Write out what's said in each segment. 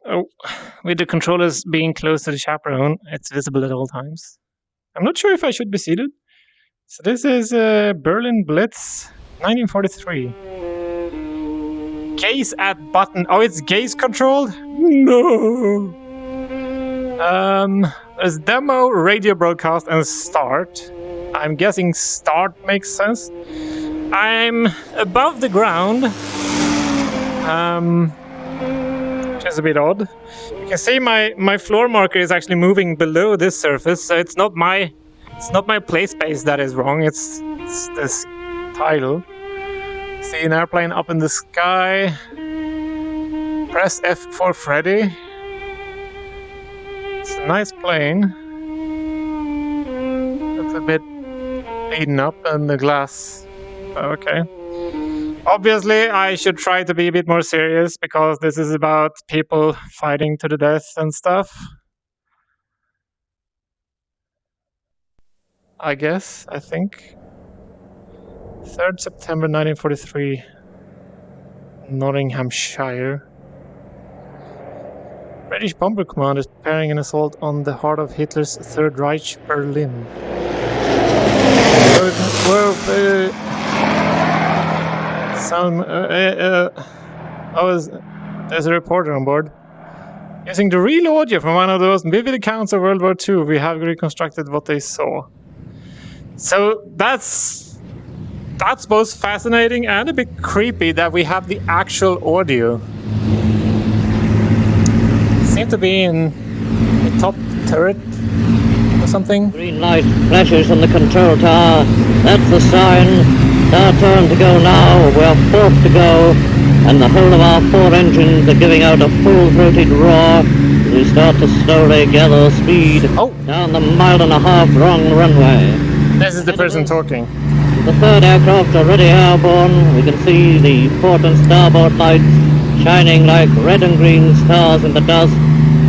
Oh, with the controllers being close to the chaperone, it's visible at all times. I'm not sure if I should be seated. So this is Berlin Blitz, 1943. Gaze at button. Oh, it's gaze controlled? No. There's demo, radio broadcast, and start. I'm guessing start makes sense. I'm above the ground. Which is a bit odd. You can see my floor marker is actually moving below this surface, so it's not my play space that is wrong. It's this title. See an airplane up in the sky. Press F for Freddy. It's a nice plane. It's a bit beaten up and the glass. Okay. Obviously, I should try to be a bit more serious because this is about people fighting to the death and stuff. I think. 3rd September 1943, Nottinghamshire. British Bomber Command is preparing an assault on the heart of Hitler's Third Reich, Berlin. There's a reporter on board. Using the real audio from one of those vivid accounts of World War II, we have reconstructed what they saw. So that's both fascinating and a bit creepy that we have the actual audio. Seem to be in the top turret or something. Green light flashes on the control tower. That's the sign. It's our turn to go now. We're fourth to go. And the whole of our 4 engines are giving out a full-throated roar as we start to slowly gather speed down the 1.5 mile wrong runway. This is the person talking. The 3rd aircraft already airborne. We can see the port and starboard lights shining like red and green stars in the dusk.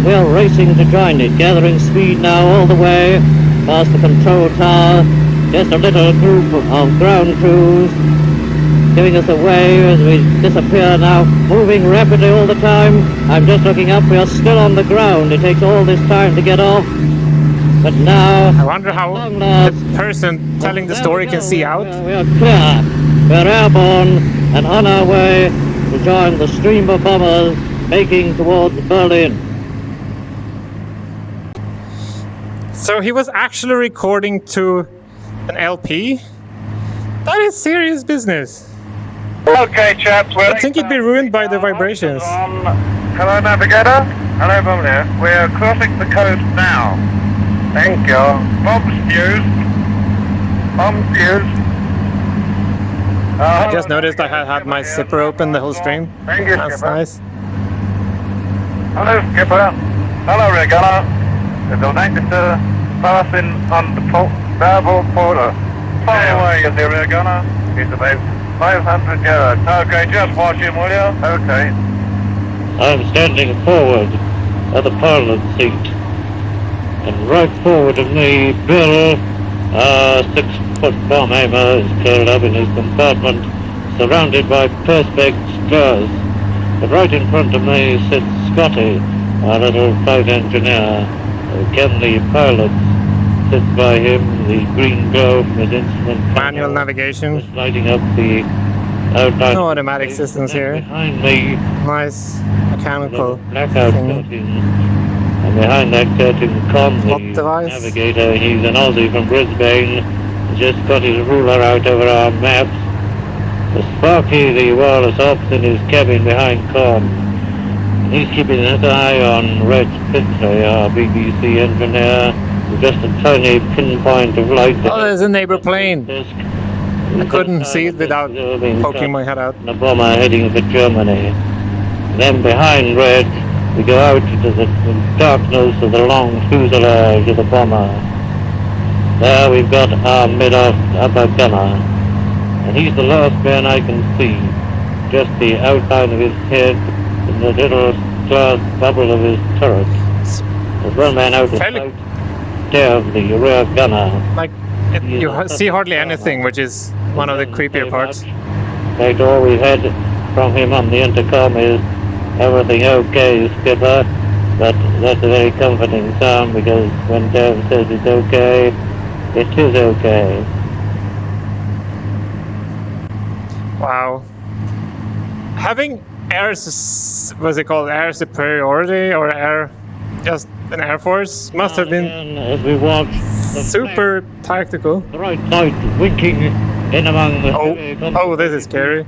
We are racing to join it, gathering speed now all the way past the control tower. Just a little group of ground crews giving us away as we disappear now, moving rapidly all the time. I'm just looking up, we are still on the ground. It takes all this time to get off. But now, I wonder how the person telling the story can see out. We are clear. We're airborne and on our way to join the stream of bombers making towards Berlin. So he was actually recording to an LP? That is serious business. Okay, chaps, I think it'd be ruined by the vibrations. Hello, navigator. Hello, Bomber. We're crossing the coast now. Thank you. Bombs fused. Bombs fused. I just noticed I had my zipper open the whole stream. Thank you, That's Skipper. nice. Hello, Skipper. Hello, rear gunner. The donated to passing on the starboard quarter. Fire away, is the rear gunner. It's about 500 yards. Okay, just watch him, will you? Okay. I'm standing forward at the pilot seat. And right forward of me, Bill, a 6-foot bomb aimer, is curled up in his compartment, surrounded by perspex stars. But right in front of me sits Scotty, our little flight engineer. Again, the pilot sits by him, the green glow from his instrument Manual navigation. just lighting up the outline. No automatic systems here. Behind me, Nice mechanical blackout thing. curtain. And behind that curtain, Con, Plot the device. navigator, he's an Aussie from Brisbane, just got his ruler out over our maps. The Sparky, the wireless ops in his cabin behind Con. He's keeping his eye on Reg Pitley, our BBC engineer, with just a tiny pinpoint of light. Oh, there's a neighbor plane. Disc. I couldn't see it without poking my head out. The bomber heading for Germany. Then behind Red, we go out into the darkness of the long fuselage of the bomber. There we've got our mid-off upper gunner, and he's the last man I can see. Just the outline of his head and the little glass bubble of his turret. There's one man out of sight there, the rear gunner. Like, you see hardly anything, which is one of the creepier parts. In fact, all we've had from him on the intercom is Everything okay, Skipper. That's a very comforting sound because when Dave says it's okay, it is okay. Wow. Having what's it called? Air superiority or just an Air Force must have been As we watch the super tactical. bright light winking in among the heavy Oh, this is scary.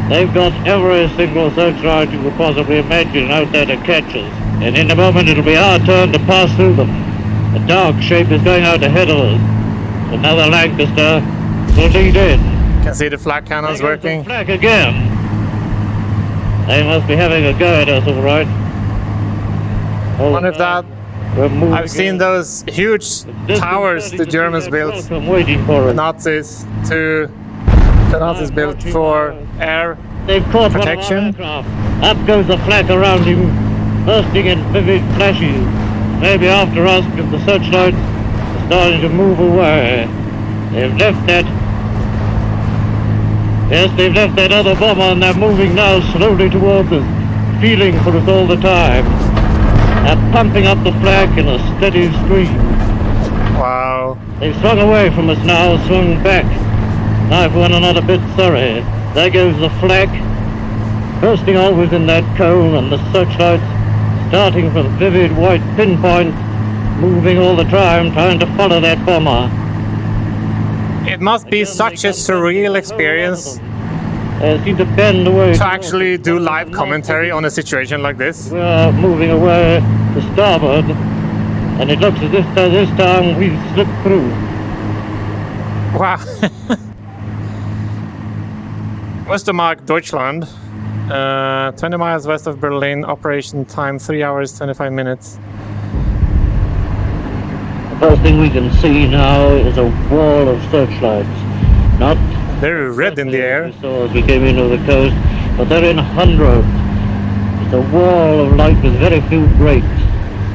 They've got every single searchlight you could possibly imagine out there to catch us. And in a moment it'll be our turn to pass through them. A dark shape is going out ahead of us. Another Lancaster will lead in. Can see the flak cannons There goes the working. flag again. They must be having a go at us, all right. One of that. We're moving I've seen in. those huge towers the Germans built. I'm waiting for The us. Nazis built for air. They've caught protection. one of our aircraft. Up goes the flak around him, bursting in vivid flashes. Maybe after us, because the searchlights are starting to move away. They've left that. Yes, they've left that other bomber, and they're moving now slowly towards us, feeling for us all the time. They're pumping up the flag in a steady stream. Wow. They've swung away from us now, swung back. Now for one another bit sorry. There goes the flag, bursting always in that cone, and the searchlights, starting from vivid white pinpoint, moving all the time, trying to follow that bomber. It must be such a surreal experience They seem to bend away. to actually do live commentary on a situation like this. We are moving away to starboard, and it looks as if this time we've slipped through. Wow. Westermark, Deutschland. 20 miles west of Berlin. Operation time 3 hours 25 minutes. The first thing we can see now is a wall of searchlights. Not Very red in the air. we saw as we came into the coast, but they're in hundreds. It's a wall of light with very few breaks.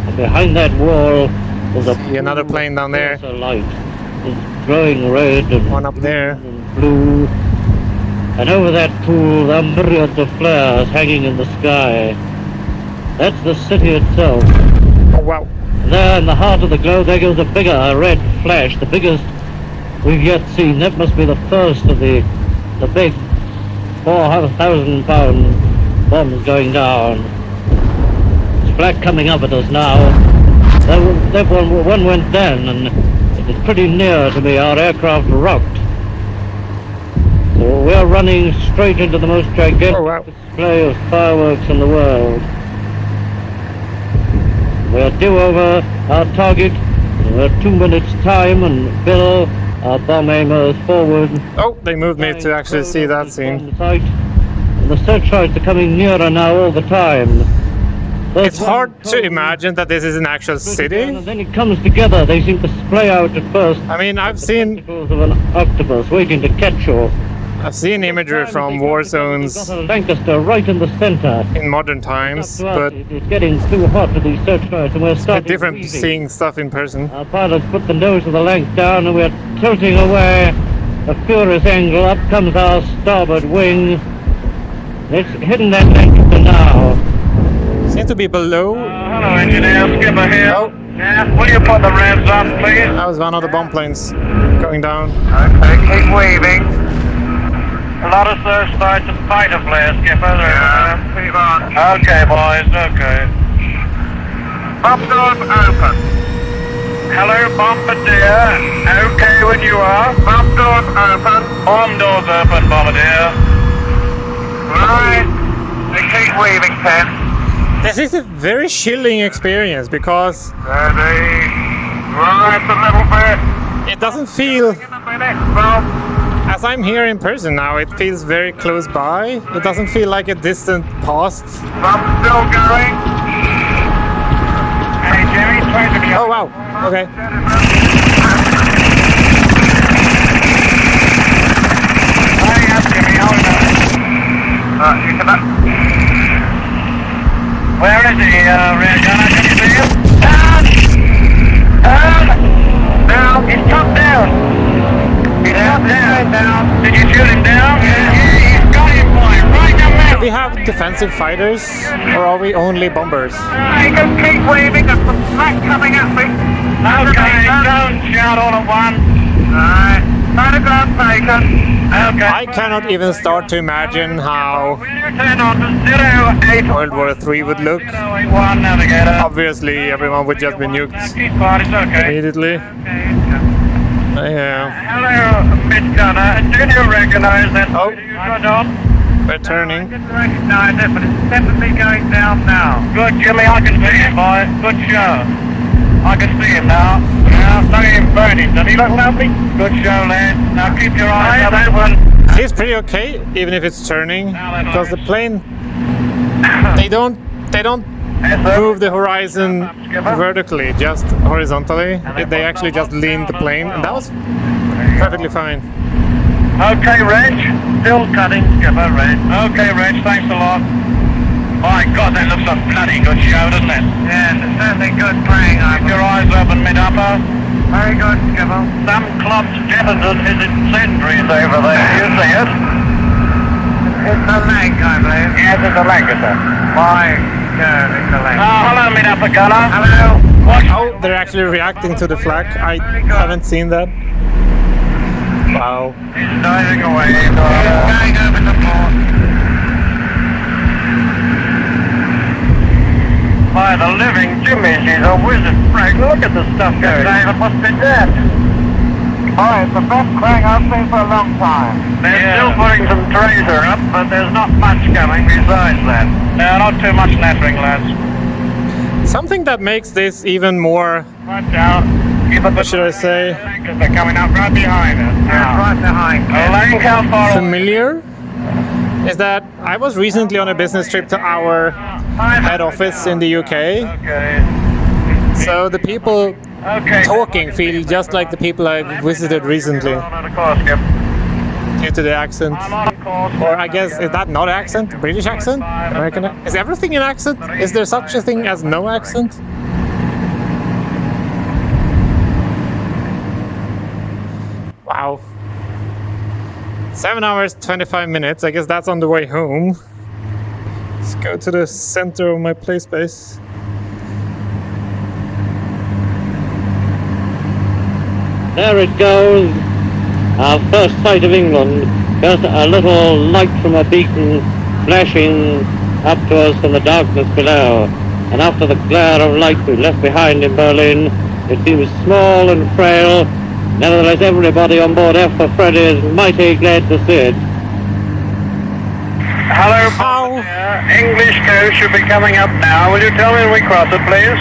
And behind that wall is a See another plane down there. fiercer light. It's glowing red and One up there. and blue. And over that pool there are myriads of flares hanging in the sky. That's the city itself. Oh, wow. There in the heart of the glow, there goes a bigger red flash, the biggest we've yet seen. That must be the first of the big 4,000-pound bombs going down. It's black coming up at us now. That one went down, and it was pretty near to me. Our aircraft rocked. So we're running straight into the most gigantic Oh, wow. display of fireworks in the world. We're due over our target. We're 2 minutes time, and Bill, our bomb aimer, is forward. Oh, they moved me to actually see that scene. And the searchlights are coming nearer now all the time. It's hard to imagine that this is an actual And city. then it comes together. They seem to splay out at first. I mean, I've seen Tentacles of an octopus waiting to catch you. imagery from war zones Got a Lancaster right in the center. in modern times, Up to us, but it's getting too hot for these searchlights, and we're it's a bit starting different weaving. seeing stuff in person. Our pilots put the nose of the Lanc down, and we're tilting away a furious angle. Up comes our starboard wing. It's hitting that Lancaster now. Seem to be below. Hello, engineer. Skipper here. Oh. Yeah, will you put the revs up, please? That was one of the bomb planes going down. Okay, keep waving. A lot of searchlights and fighter flares, Skipper. Yeah, keep on. Okay, boys, okay. Bomb doors open. Hello, Bombardier. Okay when you are. Bomb doors open. Bomb doors open, Bombardier. Right. Keep waving, Ken. This is a very chilling experience because Ready. Right a little bit. it doesn't feel, In a minute, Bob. as I'm here in person now, it feels very close by. It doesn't feel like a distant past. Bomb's still going. Hey, Jimmy, try to be Oh, wow. Okay. Hurry up, Jimmy, hold on. You can Where is he, Red Gunner? Can you see him? Down! Down! He's top down! He's top down! Did you shoot him down? Yeah, he's got him, boy! Right in the middle! we have defensive fighters, or are we only bombers? You can keep waving, there's some flak coming at me. Okay, don't shout all at once. Alright, photograph taken. Okay. I cannot even start to imagine how Will you turn on to 08? World War III would look. 081 navigator. Obviously, everyone would just be nuked Keep quiet, it's okay. immediately. Okay. Yeah, Hello, mid-gunner. Do you recognize that? Oh. Right on. we're turning. I didn't recognize it, but it's definitely going down now. Good, Jimmy, I can see him, boy. Good show. I can see him now. Yeah, look at him burning. Does he look lovely? Good show, lad. Now keep your eyes open. It's pretty okay, even if it's turning, because the plane, they don't move the horizon vertically, just horizontally. They actually just lean the plane, and that was perfectly fine. Okay, Reg. Still cutting, skipper, Reg. Okay, Reg, thanks a lot. My God, that looks a bloody good show, doesn't it? Yeah, it's certainly good playing. Keep your eyes open, mid-upper. Very good, skipper. Some club's definite is incendiaries over there. You see it? It's a leg, I believe. Yes, it's a leg, sir. My God, it's a leg. Oh, hello, mid-upper gunner. Hello. Watch. Oh, they're actually reacting to the flak. I haven't seen that. Wow. He's diving away. He's going over the port. By the living Jimmy, she's a wizard, Frank. Look at the stuff going. It must be dead. Oh, it's the best crane I've seen for a long time. They're still putting some tracer up, but there's not much coming besides that. No, not too much nattering, lads. Something that makes this even more, Watch out. what should I say, Because they're coming up right behind us. Yeah, right behind. Lank, how far away? familiar, is that I was recently on a business trip to our head office in the UK. Okay. So the people Okay. talking feel just like the people I visited recently, On a course, Skip. due to the accent. I'm on course. Or I guess, is that not accent? British accent? American? Is everything an accent? Is there such a thing as no accent? Wow. 7 hours, 25 minutes. I guess that's on the way home. Let's go to the center of my play space. There it goes. Our first sight of England. Just a little light from a beacon flashing up to us from the darkness below. And after the glare of light we left behind in Berlin, it seems small and frail. Nevertheless, everybody on board F for Freddy is mighty glad to see it. Hello, How? English coast should be coming up now. Will you tell me when we cross it, please?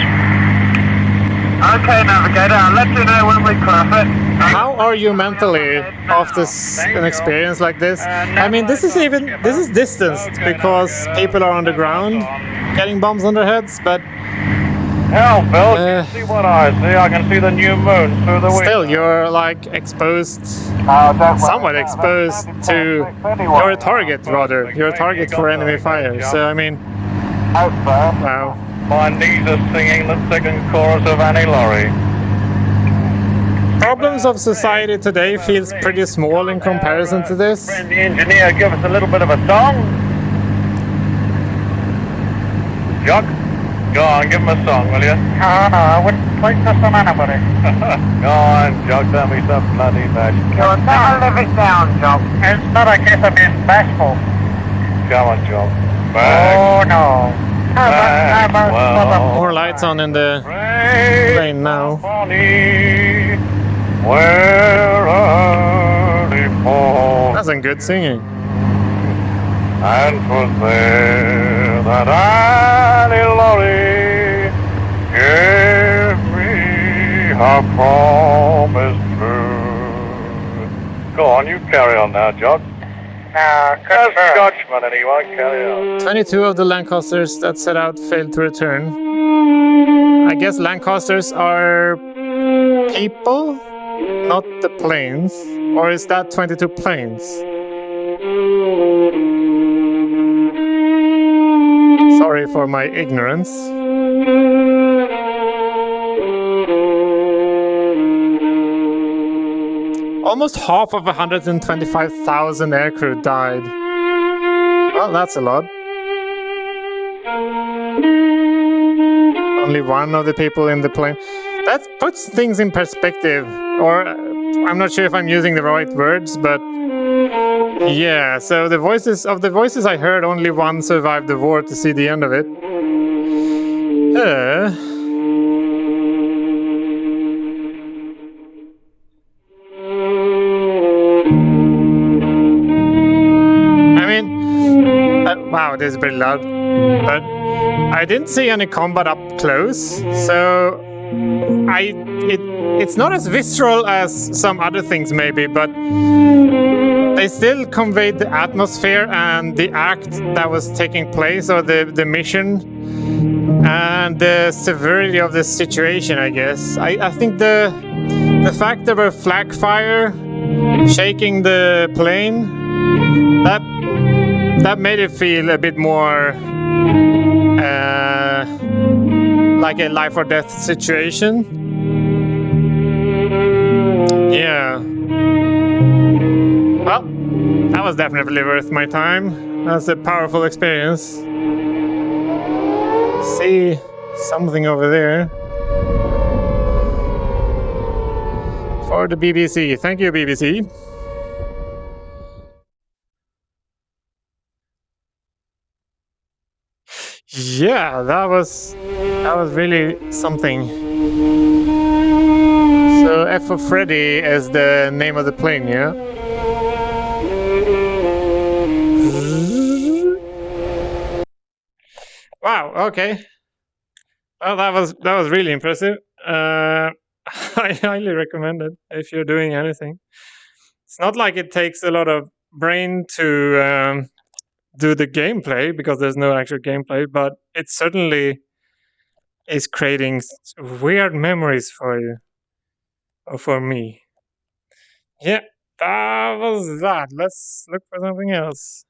Okay, navigator. I'll let you know when we cross it. How are you mentally after an experience like this? I mean, this is distanced because people are on the ground getting bombs on their heads, but Hell, Bill, can you see what I see? I can see the new moon through the window. still you're like exposed, Somewhat somewhat exposed to, you're a target rather, you're a target for enemy fire, so I mean, wow. My knees are singing the second chorus of Annie Laurie. Problems of society today feels pretty small in comparison to this. Friend, the engineer, give us a little bit of a song. Jock, go on, give him a song, will you? No, I wouldn't play this on anybody. Go on, Jock, tell me some bloody bashful. You'll never live it down, Jock. It's not a case of being bashful. Come on, Jock. Oh, no. More lights on in the plane now. Where early fall, That's some good singing. and 'twas there that Annie Laurie gave me her promise true. Go on, you carry on now, Jock. As Scotchman, anyway, carry on. 22 of the Lancasters that set out failed to return. I guess Lancasters are people, not the planes. Or is that 22 planes? Sorry for my ignorance. Almost half of 125,000 aircrew died. Well, that's a lot. Only one of the people in the plane. That puts things in perspective. Or I'm not sure if I'm using the right words, but yeah. So the voices I heard, only one survived the war to see the end of it. I mean, wow, this is pretty loud. But I didn't see any combat up close, so it's not as visceral as some other things maybe, but they still conveyed the atmosphere and the act that was taking place, or the mission, and the severity of the situation, I guess. I think the fact there were flak fire shaking the plane, that made it feel a bit more like a life or death situation. Yeah. Well, that was definitely worth my time. That's a powerful experience. See something over there. For the BBC. Thank you, BBC. Yeah, that was really something. So F for Freddy is the name of the plane, yeah? Wow, okay. Well, that was really impressive. I highly recommend it if you're doing anything. It's not like it takes a lot of brain to do the gameplay, because there's no actual gameplay, but it certainly is creating weird memories for you, or for me. Yeah, that was that. Let's look for something else.